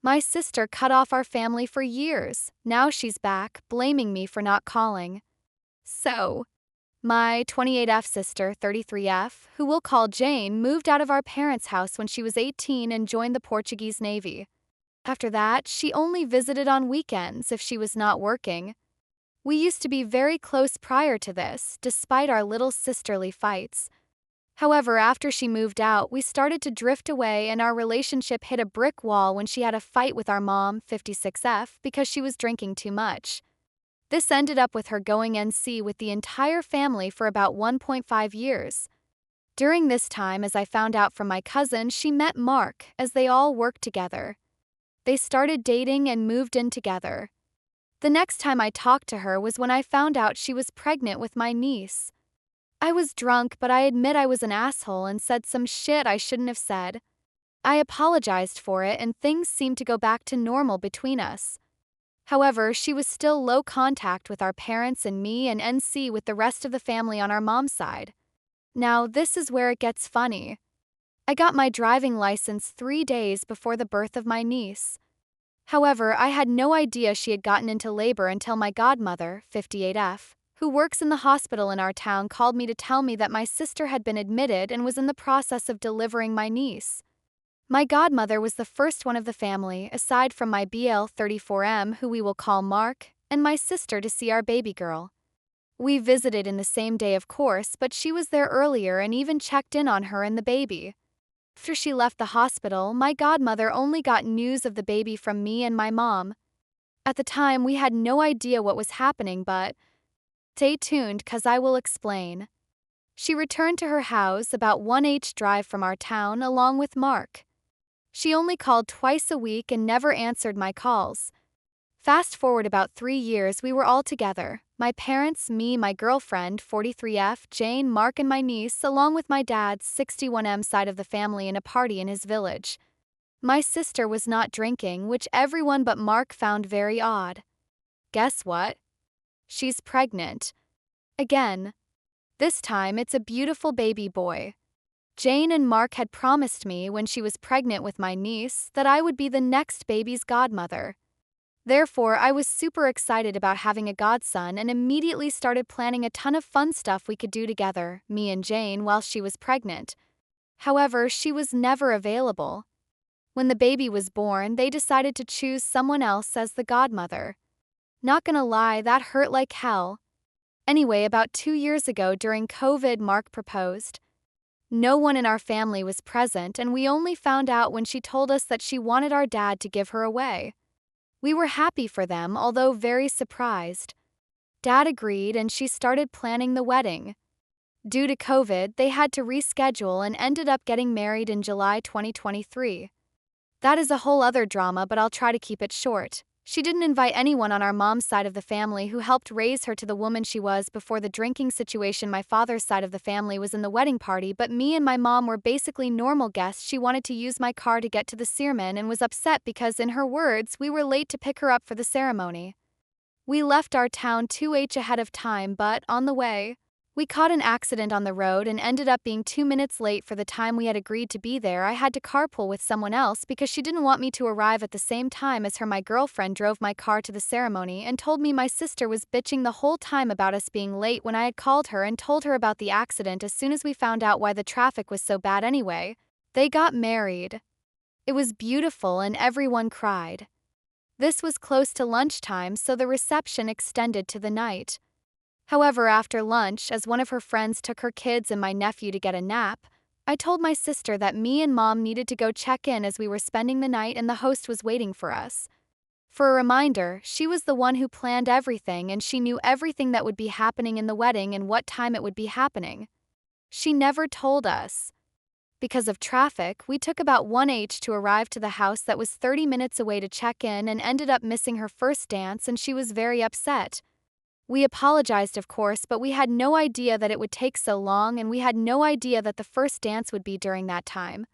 My sister cut off our family for years. Now she's back, blaming me for not calling. So, my 28F sister, 33F, who we'll call Jane, moved out of our parents' house when she was 18 and joined the Portuguese Navy. After that, she only visited on weekends if she was not working. We used to be very close prior to this, despite our little sisterly fights. However, after she moved out, we started to drift away and our relationship hit a brick wall when she had a fight with our mom, 56F, because she was drinking too much. This ended up with her going NC with the entire family for about 1.5 years. During this time, as I found out from my cousin, she met Mark, as they all worked together. They started dating and moved in together. The next time I talked to her was when I found out she was pregnant with my niece. I was drunk, but I admit I was an asshole and said some shit I shouldn't have said. I apologized for it and things seemed to go back to normal between us. However, she was still low contact with our parents and me and NC with the rest of the family on our mom's side. Now, this is where it gets funny. I got my driving license 3 days before the birth of my niece. However, I had no idea she had gotten into labor until my godmother, 58F, who works in the hospital in our town, called me to tell me that my sister had been admitted and was in the process of delivering my niece. My godmother was the first one of the family, aside from my BL34M, who we will call Mark, and my sister, to see our baby girl. We visited in the same day, of course, but she was there earlier and even checked in on her and the baby. After she left the hospital, my godmother only got news of the baby from me and my mom. At the time, we had no idea what was happening, but stay tuned, 'cause I will explain. She returned to her house about 1h drive from our town along with Mark. She only called twice a week and never answered my calls. Fast forward about 3 years, we were all together. My parents, me, my girlfriend, 43F, Jane, Mark, and my niece, along with my dad's 61M side of the family in a party in his village. My sister was not drinking, which everyone but Mark found very odd. Guess what? She's pregnant. Again. This time, it's a beautiful baby boy. Jane and Mark had promised me when she was pregnant with my niece that I would be the next baby's godmother. Therefore, I was super excited about having a godson and immediately started planning a ton of fun stuff we could do together, me and Jane, while she was pregnant. However, she was never available. When the baby was born, they decided to choose someone else as the godmother. Not gonna lie, that hurt like hell. Anyway, about 2 years ago during COVID, Mark proposed. No one in our family was present, and we only found out when she told us that she wanted our dad to give her away. We were happy for them, although very surprised. Dad agreed, and she started planning the wedding. Due to COVID, they had to reschedule and ended up getting married in July 2023. That is a whole other drama, but I'll try to keep it short. She didn't invite anyone on our mom's side of the family who helped raise her to the woman she was before the drinking situation. My father's side of the family was in the wedding party, but me and my mom were basically normal guests. She wanted to use my car to get to the ceremony and was upset because, in her words, we were late to pick her up for the ceremony. We left our town 2h ahead of time, but on the way, we caught an accident on the road and ended up being 2 minutes late for the time we had agreed to be there. I had to carpool with someone else because she didn't want me to arrive at the same time as her. My girlfriend drove my car to the ceremony and told me my sister was bitching the whole time about us being late when I had called her and told her about the accident as soon as we found out why the traffic was so bad. Anyway, they got married. It was beautiful and everyone cried. This was close to lunchtime, so the reception extended to the night. However, after lunch, as one of her friends took her kids and my nephew to get a nap, I told my sister that me and mom needed to go check in as we were spending the night and the host was waiting for us. For a reminder, she was the one who planned everything and she knew everything that would be happening in the wedding and what time it would be happening. She never told us. Because of traffic, we took about 1h to arrive to the house that was 30 minutes away to check in and ended up missing her first dance, and she was very upset. We apologized, of course, but we had no idea that it would take so long, and we had no idea that the first dance would be during that time.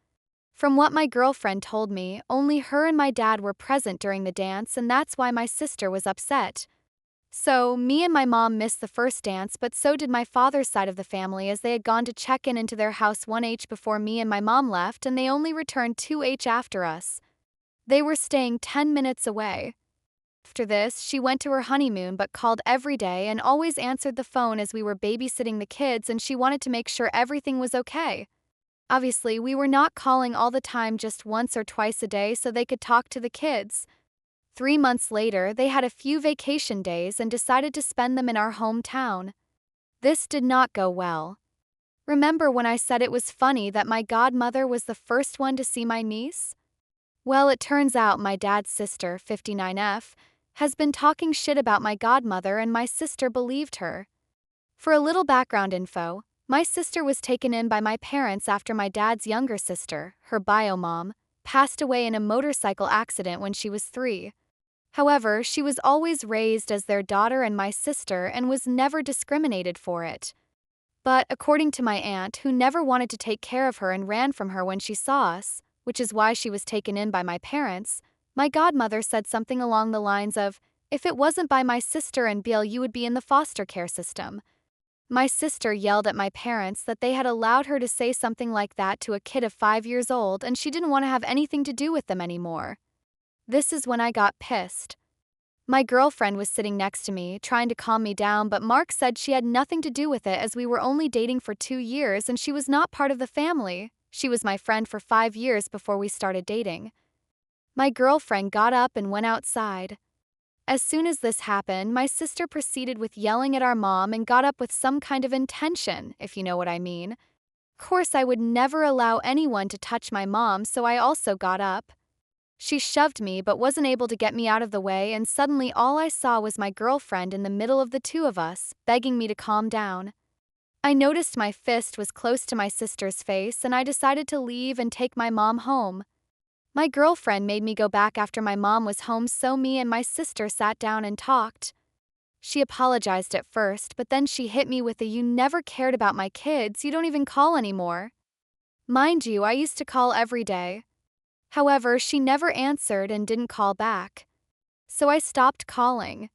From what my girlfriend told me, only her and my dad were present during the dance, and that's why my sister was upset. So, me and my mom missed the first dance, but so did my father's side of the family, as they had gone to check in into their house 1h before me and my mom left, and they only returned 2h after us. They were staying 10 minutes away. After this, she went to her honeymoon but called every day and always answered the phone as we were babysitting the kids, and she wanted to make sure everything was okay. Obviously, we were not calling all the time, just once or twice a day so they could talk to the kids. 3 months later, they had a few vacation days and decided to spend them in our hometown. This did not go well. Remember when I said it was funny that my godmother was the first one to see my niece? Well, it turns out my dad's sister, 59F, has been talking shit about my godmother, and my sister believed her. For a little background info, my sister was taken in by my parents after my dad's younger sister, her bio mom, passed away in a motorcycle accident when she was 3. However, she was always raised as their daughter and my sister and was never discriminated for it. But according to my aunt, who never wanted to take care of her and ran from her when she saw us, which is why she was taken in by my parents, my godmother said something along the lines of, "If it wasn't by my sister and Bill, you would be in the foster care system." My sister yelled at my parents that they had allowed her to say something like that to a kid of 5 years old, and she didn't want to have anything to do with them anymore. This is when I got pissed. My girlfriend was sitting next to me, trying to calm me down, but Mark said she had nothing to do with it as we were only dating for 2 years and she was not part of the family. She was my friend for 5 years before we started dating. My girlfriend got up and went outside. As soon as this happened, my sister proceeded with yelling at our mom and got up with some kind of intention, if you know what I mean. Of course, I would never allow anyone to touch my mom, so I also got up. She shoved me but wasn't able to get me out of the way, and suddenly all I saw was my girlfriend in the middle of the two of us, begging me to calm down. I noticed my fist was close to my sister's face, and I decided to leave and take my mom home. My girlfriend made me go back after my mom was home, so me and my sister sat down and talked. She apologized at first, but then she hit me with a "You never cared about my kids, you don't even call anymore." Mind you, I used to call every day. However, she never answered and didn't call back. So I stopped calling.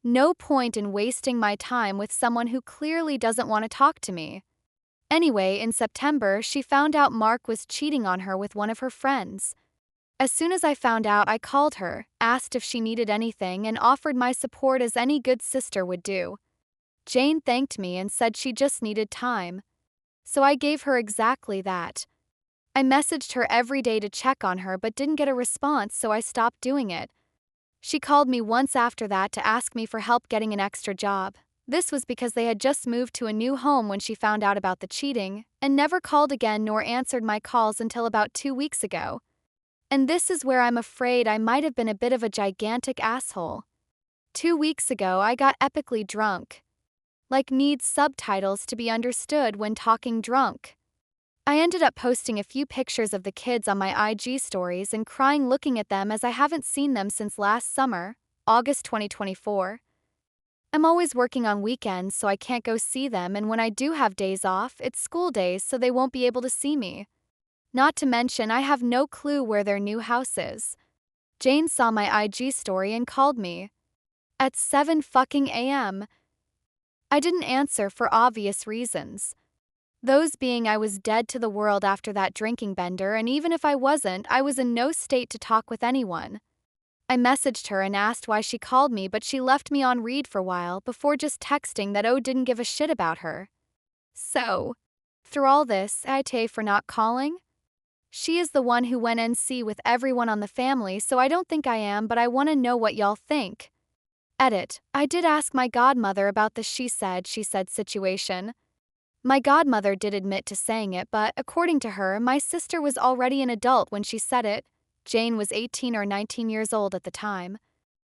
No point in wasting my time with someone who clearly doesn't want to talk to me. Anyway, in September, she found out Mark was cheating on her with one of her friends. As soon as I found out, I called her, asked if she needed anything, and offered my support as any good sister would do. Jane thanked me and said she just needed time. So I gave her exactly that. I messaged her every day to check on her but didn't get a response, so I stopped doing it. She called me once after that to ask me for help getting an extra job. This was because they had just moved to a new home when she found out about the cheating, and never called again nor answered my calls until about 2 weeks ago. And this is where I'm afraid I might have been a bit of a gigantic asshole. 2 weeks ago, I got epically drunk. Like, needs subtitles to be understood when talking drunk. I ended up posting a few pictures of the kids on my IG stories and crying looking at them as I haven't seen them since last summer, August 2024. I'm always working on weekends, so I can't go see them, and when I do have days off, it's school days, so they won't be able to see me. Not to mention, I have no clue where their new house is. Jane saw my IG story and called me. At 7 fucking a.m. I didn't answer for obvious reasons. Those being I was dead to the world after that drinking bender, and even if I wasn't, I was in no state to talk with anyone. I messaged her and asked why she called me, but she left me on read for a while before just texting that didn't give a shit about her. So, through all this, I for not calling? She is the one who went NC with everyone on the family, so I don't think I am, but I want to know what y'all think. Edit. I did ask my godmother about the she said situation. My godmother did admit to saying it, but according to her, my sister was already an adult when she said it. Jane was 18 or 19 years old at the time.